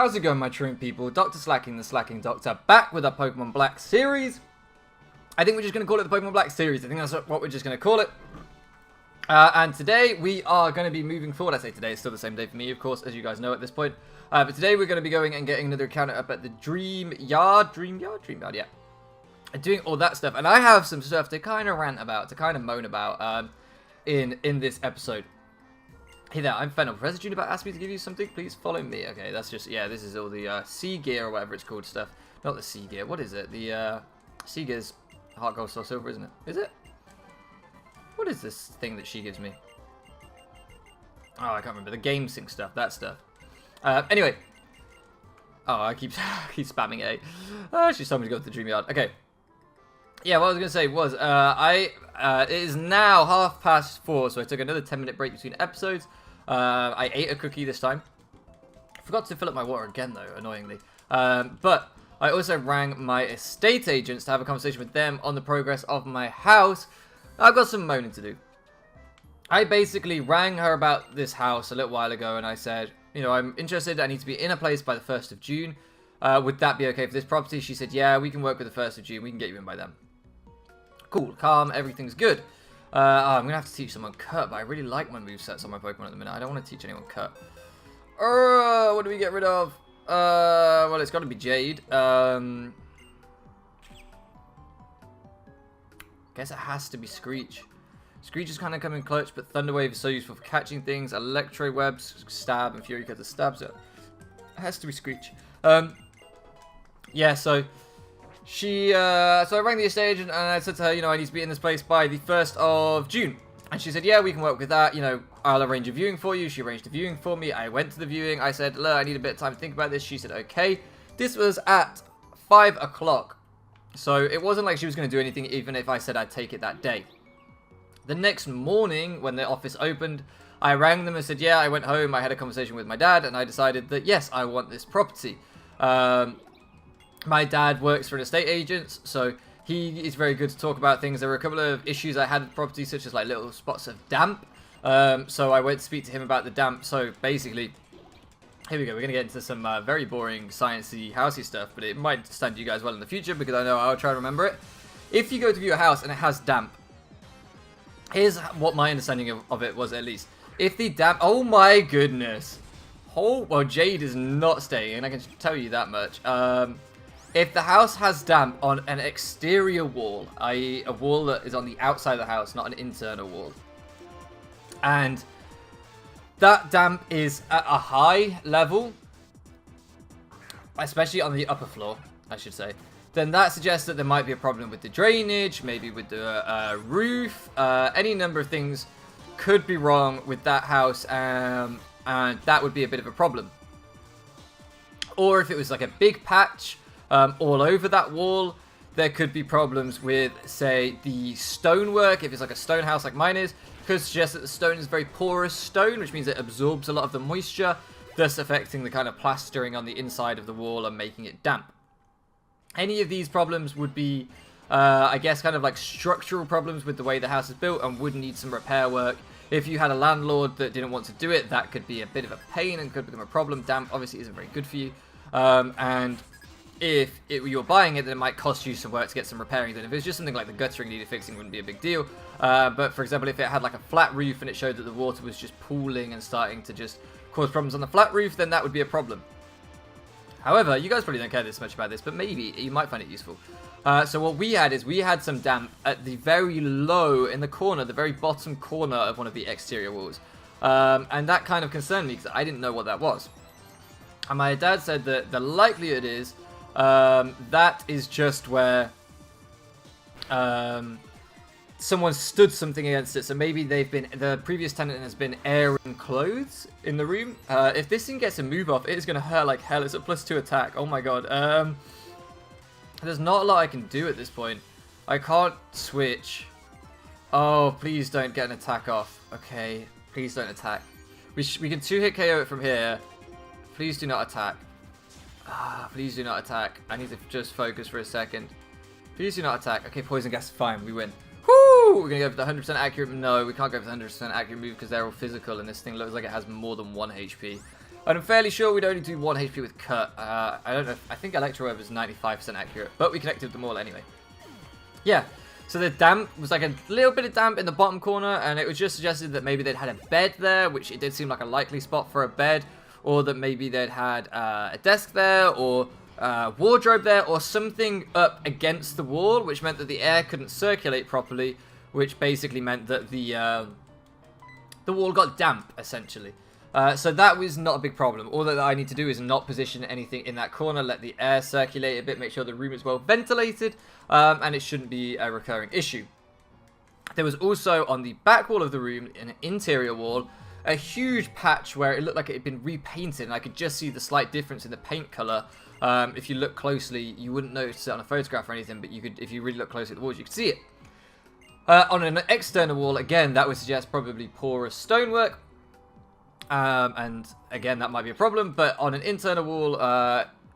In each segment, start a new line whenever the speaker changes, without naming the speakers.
How's it going, my truant people? Dr. Slacking, the Slacking Doctor, back with our Pokemon Black series. I think we're just going to call it the Pokemon Black series. I think that's what we're just going to call it. And today we are going to be moving forward. I say today, it's still the same day for me, of course, as you guys know at this point. But today we're going to be going and getting another encounter up at the Dream Yard, yeah. And doing all that stuff. And I have some stuff to kind of rant about, to kind of moan about in this episode. Hey there, I'm Fennel. Professor Juniper asked me to give you something. Please follow me. Okay, that's just, yeah, this is all the sea gear or whatever it's called stuff. Not the sea gear. What is it? The sea gear's heart, gold, soul, silver, isn't it? Is it? What is this thing that she gives me? Oh, I can't remember. The game sync stuff. That stuff. Anyway. Oh, I keep spamming A. She's told me to go to the Dream Yard. Okay. Yeah, what I was going to say was, it is now 4:30, so I took another 10-minute break between episodes. I ate a cookie this time. Forgot to fill up my water again, though, annoyingly. But I also rang my estate agents to have a conversation with them on the progress of my house. I've got some moaning to do. I basically rang her about this house a little while ago, and I said, you know, I'm interested. I need to be in a place by the 1st of June. Would that be okay for this property? She said, yeah, we can work with the 1st of June. We can get you in by then. Cool, calm, everything's good. I'm going to have to teach someone Cut, but I really like my movesets on my Pokemon at the minute. I don't want to teach anyone Cut. What do we get rid of? Well, it's got to be Jade. Guess it has to be Screech. Screech is kind of coming clutch, but Thunder Wave is so useful for catching things. Electro Webs, Stab, and Fury Cut to stab, so it has to be Screech. Yeah, so she, so I rang the estate agent and I said to her, you know, I need to be in this place by the 1st of June. And she said, yeah, we can work with that. You know, I'll arrange a viewing for you. She arranged a viewing for me. I went to the viewing. I said, look, I need a bit of time to think about this. She said, okay. This was at 5 o'clock. So it wasn't like she was going to do anything, even if I said I'd take it that day. The next morning, when the office opened, I rang them and said, yeah, I went home. I had a conversation with my dad, and I decided that, yes, I want this property. My dad works for an estate agent, so he is very good to talk about things. There were a couple of issues I had with the property, such as like little spots of damp. So I went to speak to him about the damp. So basically, here we go. We're going to get into some very boring, sciencey, housey stuff, but it might stand you guys well in the future because I know I'll try to remember it. If you go to view a house and it has damp, here's what my understanding of it was, at least. If the damp... Oh my goodness. Oh, well, Jade is not staying, and I can tell you that much. If the house has damp on an exterior wall, i.e. a wall that is on the outside of the house, not an internal wall, and that damp is at a high level, especially on the upper floor, I should say, then that suggests that there might be a problem with the drainage, maybe with the roof, any number of things could be wrong with that house, and that would be a bit of a problem. Or if it was like a big patch all over that wall, there could be problems with, say, the stonework, if it's like a stone house like mine is. Could suggest that the stone is very porous stone, which means it absorbs a lot of the moisture, thus affecting the kind of plastering on the inside of the wall and making it damp. Any of these problems would be, I guess, kind of like structural problems with the way the house is built and would need some repair work. If you had a landlord that didn't want to do it, that could be a bit of a pain and could become a problem. Damp obviously isn't very good for you. And if you're buying it, then it might cost you some work to get some repairing done. If it's just something like the guttering needed fixing, wouldn't be a big deal. But for example, if it had like a flat roof and it showed that the water was just pooling and starting to just cause problems on the flat roof, then that would be a problem. However, you guys probably don't care this much about this, but maybe you might find it useful. So what we had is we had some damp at the very low in the corner, the very bottom corner of one of the exterior walls. And that kind of concerned me because I didn't know what that was. And my dad said that the likelihood is that is just where someone stood something against it. So maybe the previous tenant has been airing clothes in the room. If this thing gets a move off, it is going to hurt like hell. It's a +2 attack. Oh my god. There's not a lot I can do at this point. I can't switch. Oh, please don't get an attack off. Okay, please don't attack. We can 2-hit KO it from here. Please do not attack. Please do not attack. I need to just focus for a second. Please do not attack. Okay, poison gas, fine, we win. Woo! We're going to go for the 100% accurate. No, we can't go for the 100% accurate move because they're all physical and this thing looks like it has more than 1 HP. And I'm fairly sure we'd only do 1 HP with Cut. I don't know. I think Electro Web is 95% accurate, but we connected them all anyway. Yeah. So the damp was like a little bit of damp in the bottom corner, and it was just suggested that maybe they'd had a bed there, which it did seem like a likely spot for a bed, or that maybe they'd had a desk there, or wardrobe there, or something up against the wall, which meant that the air couldn't circulate properly, which basically meant that the wall got damp, essentially. So that was not a big problem. All that I need to do is not position anything in that corner, let the air circulate a bit, make sure the room is well ventilated, and it shouldn't be a recurring issue. There was also, on the back wall of the room, in an interior wall, a huge patch where it looked like it had been repainted, and I could just see the slight difference in the paint color. If you look closely, you wouldn't notice it on a photograph or anything, but you could, if you really look closely at the walls, you could see it. On an external wall, again, that would suggest probably porous stonework. And again, that might be a problem, but on an internal wall,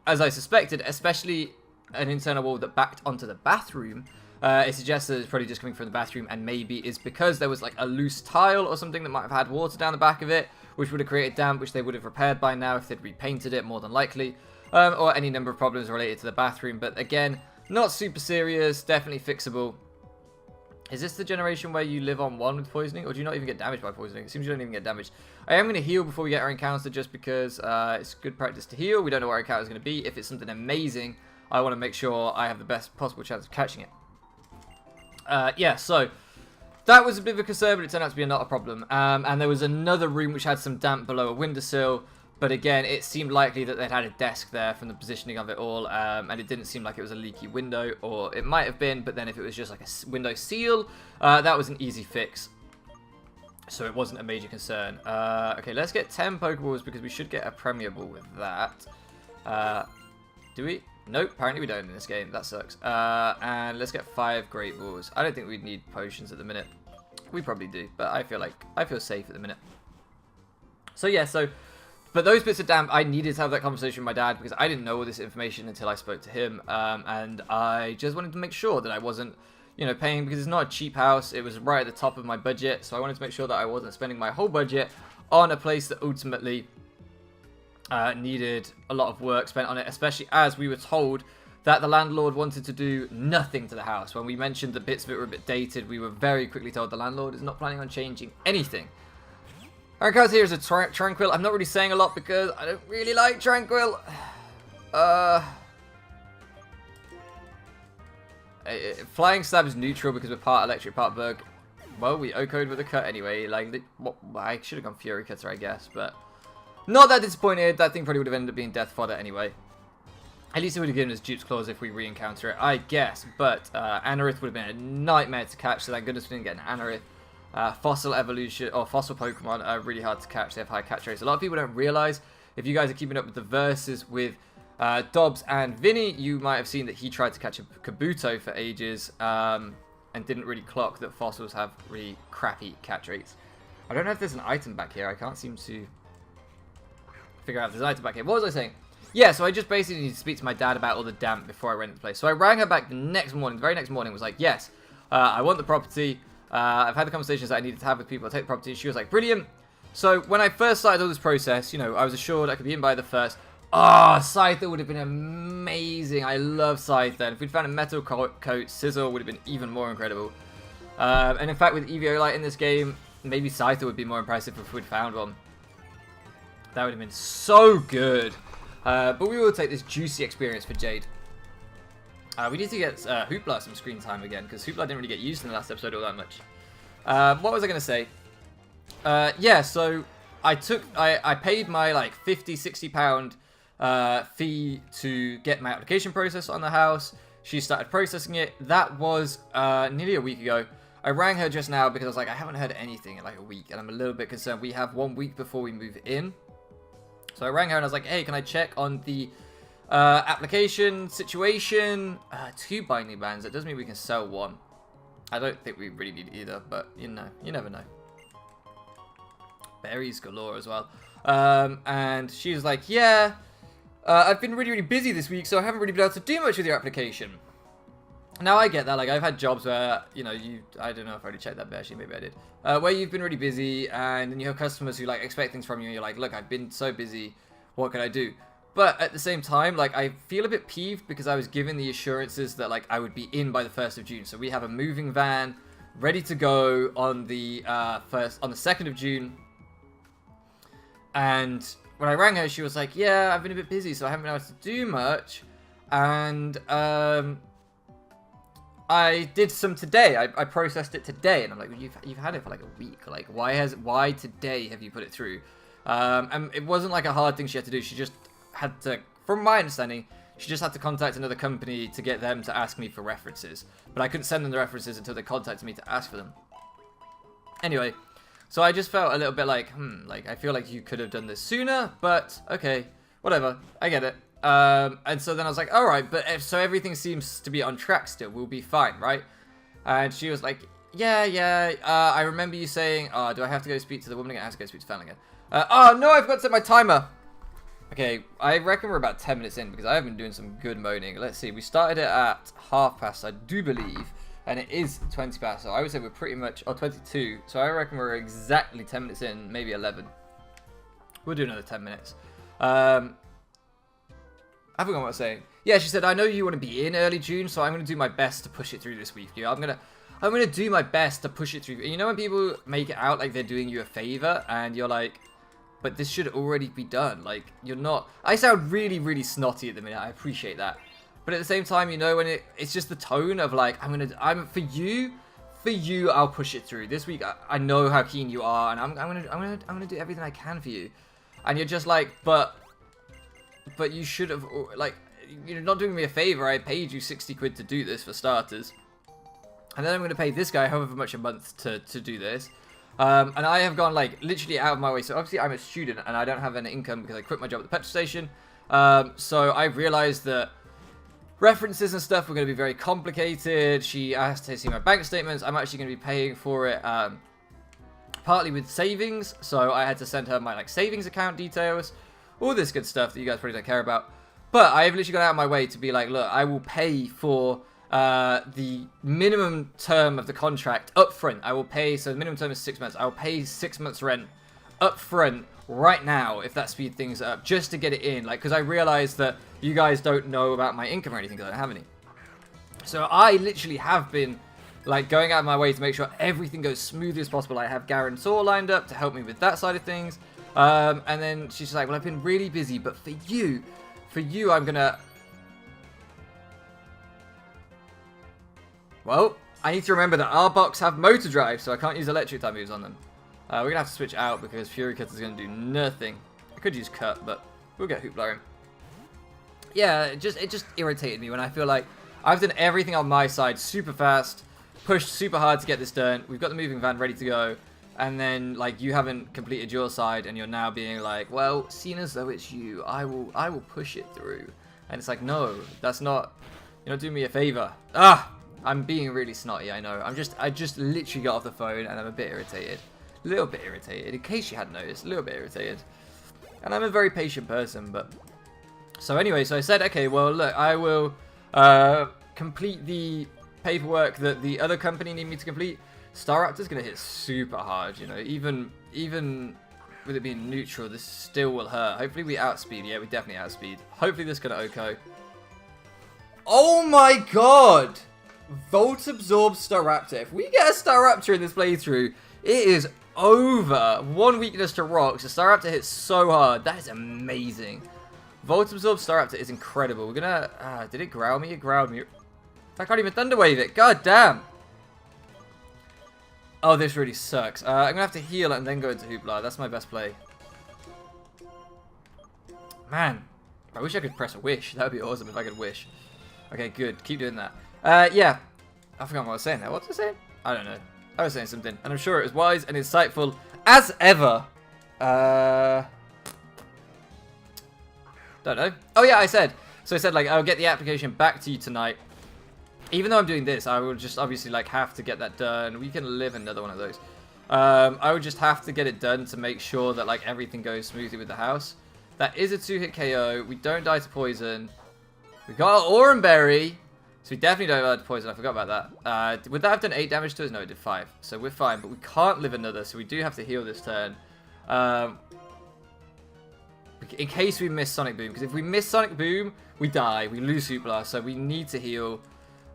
as I suspected, especially an internal wall that backed onto the bathroom, it suggests that it's probably just coming from the bathroom, and maybe is because there was like a loose tile or something that might have had water down the back of it, which would have created damp, which they would have repaired by now if they'd repainted it, more than likely, or any number of problems related to the bathroom. But again, not super serious, definitely fixable. Is this the generation where you live on 1 with poisoning, or do you not even get damaged by poisoning? It seems you don't even get damaged. I am going to heal before we get our encounter, just because it's good practice to heal. We don't know where our encounter is going to be. If it's something amazing, I want to make sure I have the best possible chance of catching it. Yeah, so that was a bit of a concern, but it turned out to be not a problem. And there was another room which had some damp below a windowsill. But again, it seemed likely that they'd had a desk there from the positioning of it all, and it didn't seem like it was a leaky window, or it might have been, but then if it was just like a window seal, that was an easy fix. So it wasn't a major concern. Okay, let's get 10 Pokeballs, because we should get a Premier Ball with that. Do we? Nope, apparently we don't in this game. That sucks. And let's get 5 Great Balls. I don't think we'd need potions at the minute. We probably do, but I feel safe at the minute. So yeah, but those bits of damp, I needed to have that conversation with my dad because I didn't know all this information until I spoke to him. And I just wanted to make sure that I wasn't, paying, because it's not a cheap house. It was right at the top of my budget. So I wanted to make sure that I wasn't spending my whole budget on a place that ultimately needed a lot of work spent on it, especially as we were told that the landlord wanted to do nothing to the house. When we mentioned that bits of it were a bit dated, we were very quickly told the landlord is not planning on changing anything. Our encounter here is a Tranquil. I'm not really saying a lot because I don't really like Tranquil. Flying Stab is neutral because we're part electric, part bug. Well, we O-code with a cut anyway. I should have gone Fury Cutter, I guess, but not that disappointed. That thing probably would have ended up being death fodder anyway. At least it would have given us Dupe's Claws if we re-encounter it, I guess. But Anorith would have been a nightmare to catch, so thank goodness we didn't get an Anorith. Fossil evolution or fossil Pokemon are really hard to catch. They have high catch rates. A lot of people don't realize, if you guys are keeping up with the verses with Dobbs and Vinny, you might have seen that he tried to catch a Kabuto for ages and didn't really clock that fossils have really crappy catch rates. I don't know if there's an item back here. I can't seem to figure out if there's an item back here. What was I saying? Yeah, so I just basically need to speak to my dad about all the damp before I rent the place. So I rang her back the next morning, the very next morning, was like, yes, I want the property. I've had the conversations that I needed to have with people to take the property. She was like, brilliant. So when I first started all this process, I was assured I could be in by the 1st. Oh, Scyther would have been amazing. I love Scyther. And if we'd found a metal coat, Sizzle would have been even more incredible. And in fact, with Eviolite in this game, maybe Scyther would be more impressive if we'd found one. That would have been so good. But we will take this juicy experience for Jade. We need to get Hoopla some screen time again, because Hoopla didn't really get used in the last episode all that much. What was I going to say? Yeah, so I paid my like 50, 60 pound fee to get my application process on the house. She started processing it. That was nearly a week ago. I rang her just now because I was like, I haven't heard anything in like a week, and I'm a little bit concerned. We have 1 week before we move in. So I rang her and I was like, hey, can I check on the application situation? 2 binding bands. That does mean we can sell 1. I don't think we really need either, but you never know. Berries galore as well. And she was like, yeah, I've been really, really busy this week, so I haven't really been able to do much with your application. Now I get that, like I've had jobs where, you know, I don't know if I already checked that, but actually maybe I did, where you've been really busy and then you have customers who like expect things from you and you're like, look, I've been so busy, what can I do? But at the same time, like I feel a bit peeved because I was given the assurances that like I would be in by the 1st of June. So we have a moving van ready to go on the 2nd of June. And when I rang her, she was like, yeah, I've been a bit busy, so I haven't been able to do much. And I did some today. I processed it today, and I'm like, well, you've had it for like a week. Like, why today have you put it through? And it wasn't like a hard thing she had to do. She just had to, from my understanding, she just had to contact another company to get them to ask me for references. But I couldn't send them the references until they contacted me to ask for them. Anyway, so I just felt a little bit like, like I feel like you could have done this sooner, but okay, whatever, I get it. And so then I was like, all right, but so everything seems to be on track still, we'll be fine, right? And she was like, yeah, I remember you saying, do I have to go speak to the woman again? I have to go speak to Fan again. Oh no, I forgot to set my timer. Okay, I reckon we're about 10 minutes in because I have been doing some good moaning. Let's see, we started it at past, I do believe, and it is 20 past, so I would say we're pretty much, 22, so I reckon we're exactly 10 minutes in, maybe 11. We'll do another 10 minutes. I forgot what I was saying. Yeah, she said, I know you want to be in early June, so I'm going to do my best to push it through this week. I'm gonna do my best to push it through. You know when people make it out like they're doing you a favor, and you're like, but this should already be done. Like, you're not. I sound really, really snotty at the minute. I appreciate that. But at the same time, you know, when it's just the tone of like, for you, I'll push it through. This week, I know how keen you are, and I'm gonna do everything I can for you. And you're just like, but you should have, like, you're not doing me a favor. I paid you 60 quid to do this for starters. And then I'm going to pay this guy however much a month to do this. And I have gone, like, literally out of my way. So obviously I'm a student and I don't have any income because I quit my job at the petrol station. So I realized that references and stuff were going to be very complicated. She asked to see my bank statements. I'm actually going to be paying for it partly with savings. So I had to send her my, like, savings account details. All this good stuff that you guys probably don't care about. But I've literally gone out of my way to be like, look, I will pay for the minimum term of the contract up front. I will pay, so the minimum term is 6 months. I will pay 6 months rent up front right now if that speed things up, just to get it in. Like, because I realized that you guys don't know about my income or anything because I don't have any. So I literally have been like going out of my way to make sure everything goes smoothly as possible. I have guarantor lined up to help me with that side of things. And then she's like, well, I've been really busy, but for you, I'm gonna... Well, I need to remember that our box have motor drive, so I can't use electric type moves on them. We're gonna have to switch out because Fury Cut is gonna do nothing. I could use Cut, but we'll get Hoopla in. Yeah, it just irritated me when I feel like I've done everything on my side super fast, pushed super hard to get this done. We've got the moving van ready to go. And then, like, you haven't completed your side, and you're now being like, well, seeing as though it's you, I will push it through. And it's like, no, that's not, you're not doing me a favor. I'm being really snotty, I know. I just literally got off the phone, and I'm a bit irritated. A little bit irritated, in case you hadn't noticed, a little bit irritated. And I'm a very patient person, but... So anyway, so I said, okay, well, look, I will complete the paperwork that the other company need me to complete. Staraptor's going to hit super hard, you know, even with it being neutral, this still will hurt. Hopefully we outspeed. Yeah, we definitely outspeed. Hopefully this is going to OHKO. Oh my god! Volt Absorb Staraptor. If we get a Staraptor in this playthrough, it is over. One weakness to rocks. The Staraptor hits so hard. That is amazing. Volt Absorb Staraptor is incredible. We're going to... did it growl me? It growled me. I can't even Thunder Wave it. God damn. Oh, this really sucks. I'm going to have to heal and then go into Hoopla. That's my best play. Man, I wish I could press a wish. That would be awesome if I could wish. Okay, good. Keep doing that. Yeah. I forgot what I was saying now. What was I saying? I don't know. I was saying something. And I'm sure it was wise and insightful as ever. Don't know. Oh, yeah, I said. So I said, like, I'll get the application back to you tonight. Even though I'm doing this, I will just obviously like have to get that done. We can live another one of those. I would just have to get it done to make sure that like everything goes smoothly with the house. That is a 2-hit KO. We don't die to poison. We got our Oranberry. So we definitely don't have poison. I forgot about that. Would that have done 8 damage to us? No, it did 5. So we're fine, but we can't live another, so we do have to heal this turn. In case we miss Sonic Boom, because if we miss Sonic Boom, we die. We lose Hoopla, so we need to heal.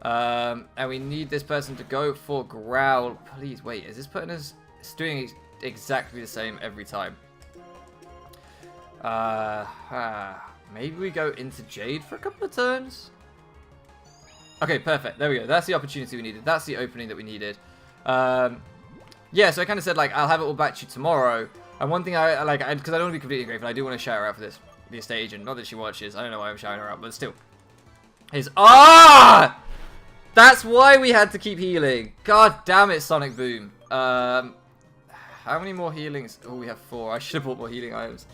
And we need this person to go for Growl. Please, wait, is this putting us... It's doing exactly the same every time. Maybe we go into Jade for a couple of turns? Okay, perfect. There we go. That's the opportunity we needed. That's the opening that we needed. Yeah, so I kind of said, like, I'll have it all back to you tomorrow. And one thing I like, because I don't want to be completely grateful, I do want to shout her out for this. The estate agent. Not that she watches. I don't know why I'm shouting her out, but still. That's why we had to keep healing. God damn it, Sonic Boom. How many more healings? Oh, we have 4. I should have bought more healing items.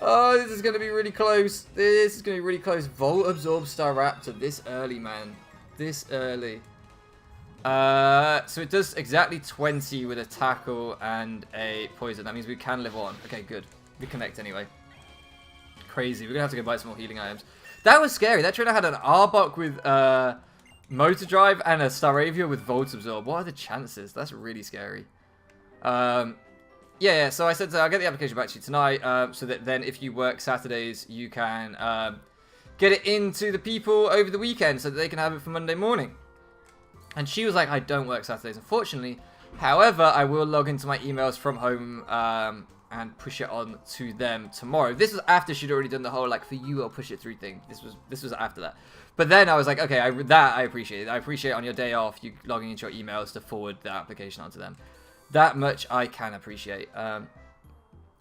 Oh, this is going to be really close. This is going to be really close. Volt Absorb Staraptor this early, man. This early. So it does exactly 20 with a tackle and a poison. That means we can live on. Okay, good. We connect anyway. Crazy. We're going to have to go buy some more healing items. That was scary. That trainer had an Arbok with Motor Drive and a Staravia with Volt Absorb. What are the chances? That's really scary. Yeah, so I said I'll get the application back to you tonight, so that then if you work Saturdays, you can get it into the people over the weekend so that they can have it for Monday morning. And she was like, I don't work Saturdays, unfortunately. However, I will log into my emails from home and push it on to them tomorrow. This was after she'd already done the whole, like, for you, I'll push it through thing. This was after that. But then I was like, okay, I appreciate it. I appreciate on your day off, you logging into your emails to forward the application onto them. That much I can appreciate.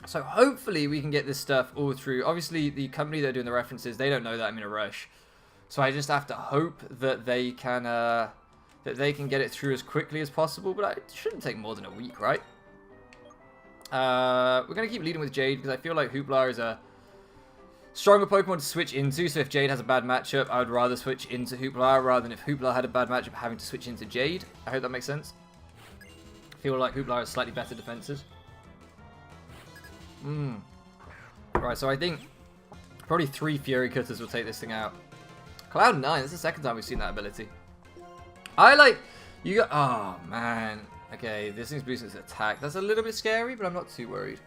So hopefully we can get this stuff all through. Obviously, the company that are doing the references, they don't know that I'm in a rush. So I just have to hope that they can get it through as quickly as possible. But it shouldn't take more than a week, right? We're going to keep leading with Jade because I feel like Hoopla is a stronger Pokemon to switch into. So if Jade has a bad matchup, I would rather switch into Hoopla rather than if Hoopla had a bad matchup having to switch into Jade. I hope that makes sense. I feel like Hoopla has slightly better defenses. Right, so I think probably 3 Fury Cutters will take this thing out. Cloud 9, that's the second time we've seen that ability. Oh, man. Okay, this thing's boosting its attack. That's a little bit scary, but I'm not too worried.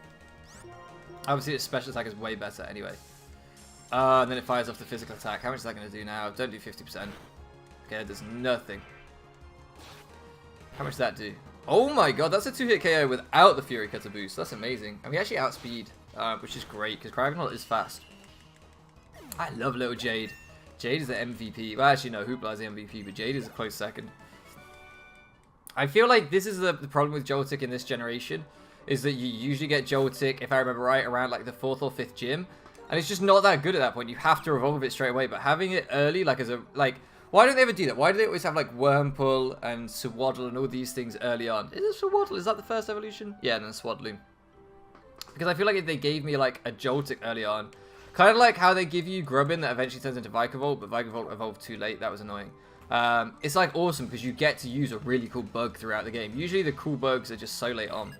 Obviously, its special attack is way better anyway. And then it fires off the physical attack. How much is that going to do now? Don't do 50%. Okay, it does nothing. How much does that do? Oh my god, that's a 2-hit KO without the Fury Cutter boost. That's amazing. And we actually outspeed, which is great, because Cryogonal is fast. I love little Jade. Jade is the MVP. Well, actually, no, Hoopla is the MVP, but Jade is a close second. I feel like this is the problem with Joltik in this generation, is that you usually get Joltik, if I remember right, around like the 4th or 5th gym. And it's just not that good at that point. You have to evolve it straight away, but having it early, like as a, like... Why don't they ever do that? Why do they always have like Wurmple and Swaddle and all these things early on? Is it Swaddle? Is that the first evolution? Yeah, and then Swaddling. Because I feel like if they gave me like a Joltik early on, kind of like how they give you Grubbin that eventually turns into Vikavolt, but Vikavolt evolved too late. That was annoying. It's like awesome because you get to use a really cool bug throughout the game. Usually the cool bugs are just so late on.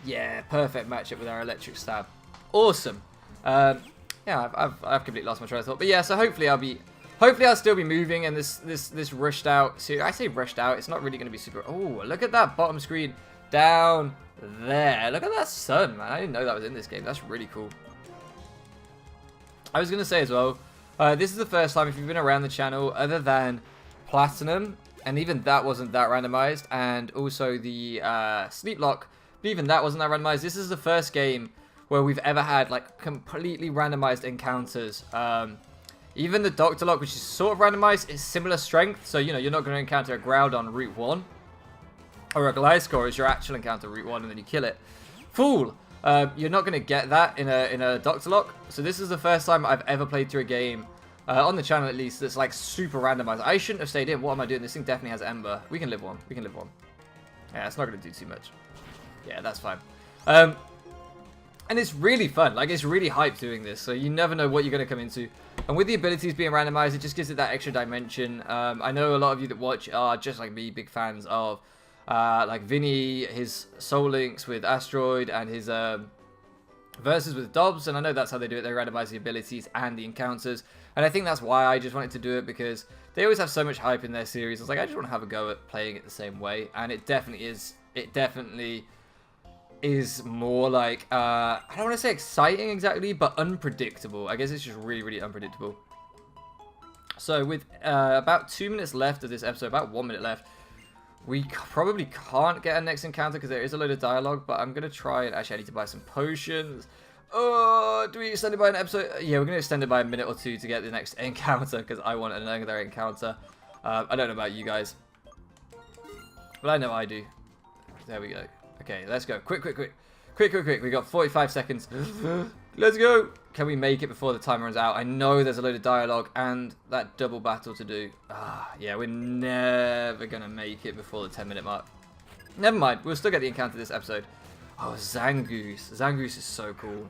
Yeah, perfect matchup with our Electric Stab. Awesome. Yeah, I've completely lost my train of thought. But yeah, so hopefully I'll still be moving, and this rushed out. So I say rushed out. It's not really going to be super. Oh, look at that bottom screen down there. Look at that sun, man. I didn't know that was in this game. That's really cool. I was going to say as well, this is the first time if you've been around the channel, other than Platinum, and even that wasn't that randomized, and also the Sleeplock, but even that wasn't that randomized. This is the first game where we've ever had like completely randomized encounters. Even the Doctorlock, which is sort of randomized, is similar strength. So, you know, you're not going to encounter a Groudon Route 1. Or a Gliscor is your actual encounter Route 1, and then you kill it. Fool! You're not going to get that in a Doctorlock. So this is the first time I've ever played through a game, on the channel at least, that's like super randomized. I shouldn't have stayed in. What am I doing? This thing definitely has Ember. We can live one. We can live one. Yeah, it's not going to do too much. Yeah, that's fine. And it's really fun. Like, it's really hyped doing this. So you never know what you're going to come into. And with the abilities being randomized, it just gives it that extra dimension. I know a lot of you that watch are, just like me, big fans of, like, Vinny, his Soul Links with Asteroid, and his versus with Dobbs. And I know that's how they do it. They randomize the abilities and the encounters. And I think that's why I just wanted to do it, because they always have so much hype in their series. I was like, I just want to have a go at playing it the same way. And it definitely is. It definitely is more like, I don't want to say exciting exactly, but unpredictable. I guess it's just really, really unpredictable. So with about 2 minutes left of this episode, about 1 minute left, we probably can't get our next encounter because there is a load of dialogue, but I'm going to try and actually I need to buy some potions. Oh, do we extend it by an episode? Yeah, we're going to extend it by a minute or two to get the next encounter because I want another encounter. I don't know about you guys, but I know I do. There we go. Okay, let's go. Quick. We got 45 seconds. Let's go. Can we make it before the timer runs out? I know there's a load of dialogue and that double battle to do. Yeah, we're never going to make it before the 10-minute mark. Never mind. We'll still get the encounter this episode. Oh, Zangoose. Zangoose is so cool.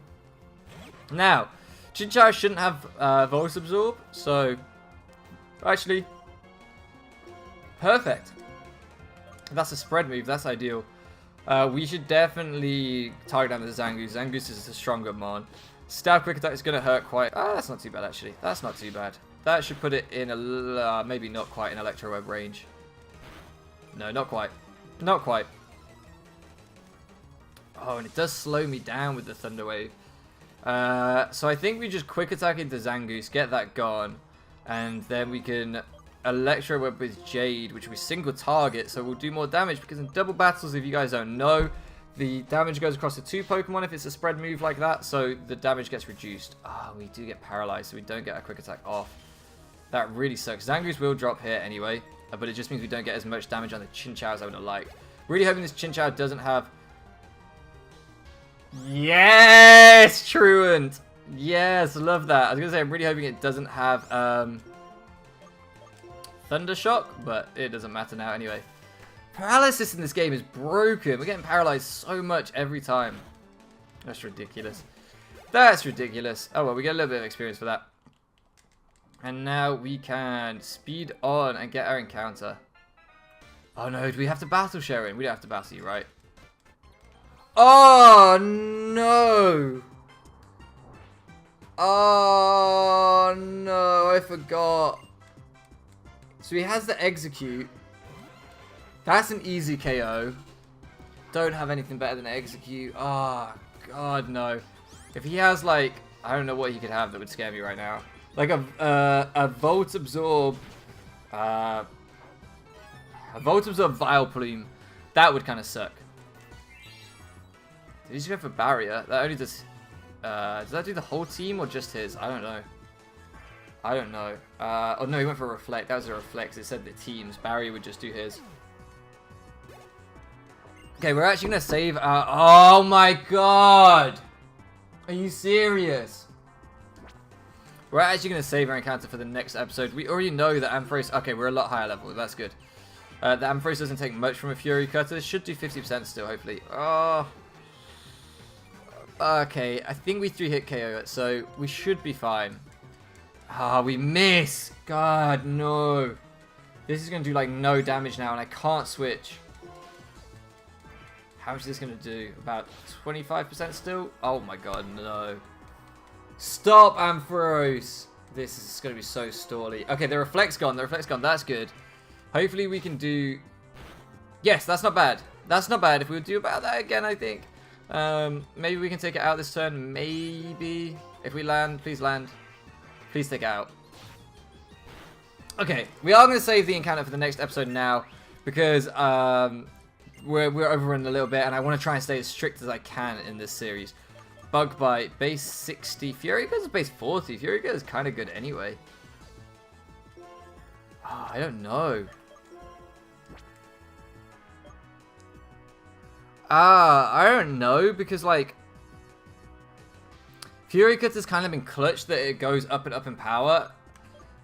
Now, Chinchou shouldn't have Volt Absorb, so actually, perfect. If that's a spread move, that's ideal. We should definitely target down the Zangoose. Zangoose is a stronger Mon. Stab Quick Attack is going to hurt quite. That's not too bad, actually. That's not too bad. That should put it in a maybe not quite in Electro Web range. No, not quite. Not quite. Oh, and it does slow me down with the Thunder Wave. So I think we just Quick Attack into Zangoose, get that gone, and then we can Electro Web with Jade, which we single target, so we'll do more damage, because in double battles, if you guys don't know, the damage goes across the 2 Pokemon if it's a spread move like that, so the damage gets reduced. We do get paralyzed, so we don't get our Quick Attack off. That really sucks. Zangoose will drop here anyway, but it just means we don't get as much damage on the Chinchou as I would have liked. Really hoping this Chinchou doesn't have... Yes! Truant! Yes, love that. I was going to say, I'm really hoping it doesn't have Thunder Shock, but it doesn't matter now anyway. Paralysis in this game is broken. We're getting paralyzed so much every time. That's ridiculous. That's ridiculous. Oh well, we get a little bit of experience for that. And now we can speed on and get our encounter. Oh no, do we have to battle Sharon? We don't have to battle you, right? Oh no! Oh no, I forgot. So he has the Execute. That's an easy KO. Don't have anything better than Execute. Oh, God, no. If he has, like, I don't know what he could have that would scare me right now. Like a Volt Absorb. A Volt Absorb Vileplume. That would kind of suck. Did he just go for Barrier? That only does... does that do the whole team or just his? I don't know. I don't know. Oh, no, he went for Reflect. That was a Reflect. It said the team's Barrier would just do his. Okay, we're actually going to save our... Oh, my God! Are you serious? We're actually going to save our encounter for the next episode. We already know that AMPHAROS... Okay, we're a lot higher level. That's good. The AMPHAROS doesn't take much from a Fury Cutter. Should do 50% still, hopefully. Oh... Okay, I think we 3-hit KO it, so we should be fine. We miss! God, no. This is going to do, like, no damage now, and I can't switch. How much is this going to do? About 25% still? Oh, my God, no. Stop, AMPHAROS! This is going to be so stally. Okay, the Reflect's gone. The Reflect's gone. That's good. Hopefully we can do... Yes, that's not bad. That's not bad. If we would do about that again, I think... maybe we can take it out this turn. Maybe. If we land, please land. Please take it out. Okay, we are going to save the encounter for the next episode now. Because we're overrun a little bit. And I want to try and stay as strict as I can in this series. Bug Bite, base 60. Fury Cutter is base 40. Fury Cutter is kind of good anyway. I don't know. I don't know, because, like, Fury Cutter's kind of been clutched that it goes up and up in power.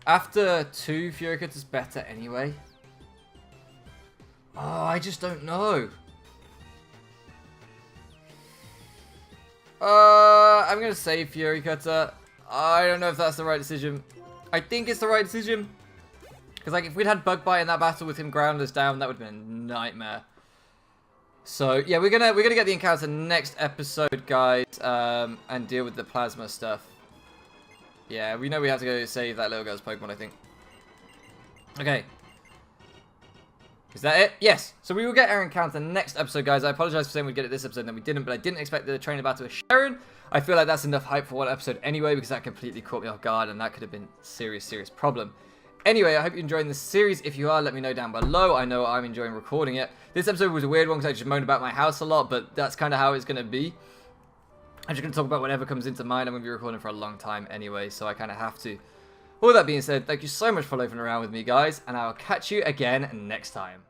After 2, Fury Cutter's better anyway. I just don't know. I'm going to save Fury Cutter. I don't know if that's the right decision. I think it's the right decision. Because, like, if we'd had Bug Bite in that battle with him groundless down, that would have been a nightmare. So yeah, we're gonna get the encounter next episode, guys, and deal with the plasma stuff. Yeah, we know we have to go save that little girl's Pokemon, I think. Okay. Is that it? Yes. So we will get our encounter next episode, guys. I apologize for saying we'd get it this episode and then we didn't, but I didn't expect the trainer battle with Sharon. I feel like that's enough hype for one episode anyway, because that completely caught me off guard and that could have been a serious, serious problem. Anyway, I hope you're enjoying this series. If you are, let me know down below. I know I'm enjoying recording it. This episode was a weird one because I just moaned about my house a lot, but that's kind of how it's going to be. I'm just going to talk about whatever comes into mind. I'm going to be recording for a long time anyway, so I kind of have to. All that being said, thank you so much for loafing around with me, guys, and I'll catch you again next time.